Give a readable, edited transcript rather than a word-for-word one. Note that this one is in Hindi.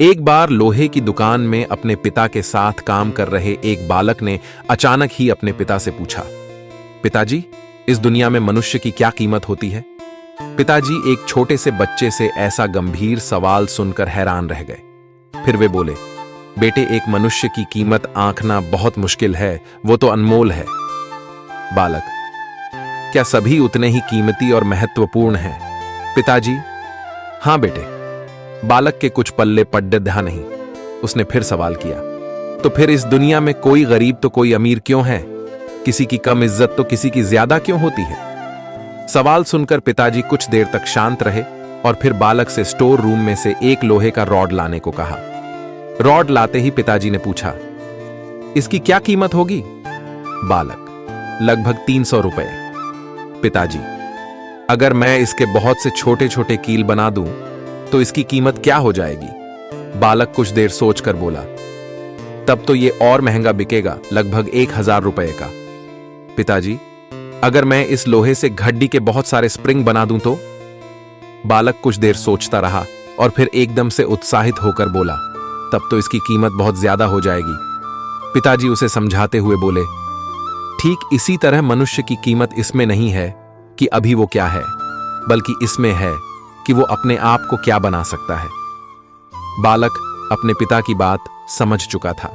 एक बार लोहे की दुकान में अपने पिता के साथ काम कर रहे एक बालक ने अचानक ही अपने पिता से पूछा, पिताजी, इस दुनिया में मनुष्य की क्या कीमत होती है? पिताजी एक छोटे से बच्चे से ऐसा गंभीर सवाल सुनकर हैरान रह गए। फिर वे बोले, बेटे, एक मनुष्य की कीमत आंकना बहुत मुश्किल है, वो तो अनमोल है। बालक, क्या सभी उतने ही कीमती और महत्वपूर्ण हैं? पिताजी, हां बेटे। बालक के कुछ पल्ले पड्डे ध्यान नहीं। उसने फिर सवाल किया, तो फिर इस दुनिया में कोई गरीब तो कोई अमीर क्यों है? किसी की कम इज्जत तो किसी की ज्यादा क्यों होती है? सवाल सुनकर पिताजी कुछ देर तक शांत रहे और फिर बालक से स्टोर रूम में से एक लोहे का रॉड लाने को कहा। रॉड लाते ही पिताजी ने पूछा, इसकी क्या कीमत होगी? बालक, लगभग 300 रुपए। पिताजी, अगर मैं इसके बहुत से छोटे छोटे कील बना दूं तो इसकी कीमत क्या हो जाएगी? बालक कुछ देर सोचकर बोला, तब तो ये और महंगा बिकेगा, लगभग 1000 रुपए का। पिताजी, अगर मैं इस लोहे से घड्डी के बहुत सारे स्प्रिंग बना दूं तो? बालक कुछ देर सोचता रहा और फिर एकदम से उत्साहित होकर बोला, तब तो इसकी कीमत बहुत ज्यादा हो जाएगी। पिताजी उसे समझाते हुए बोले, ठीक इसी तरह मनुष्य की कीमत इसमें नहीं है कि अभी वो क्या है, बल्कि इसमें है कि वो अपने आप को क्या बना सकता है। बालक अपने पिता की बात समझ चुका था।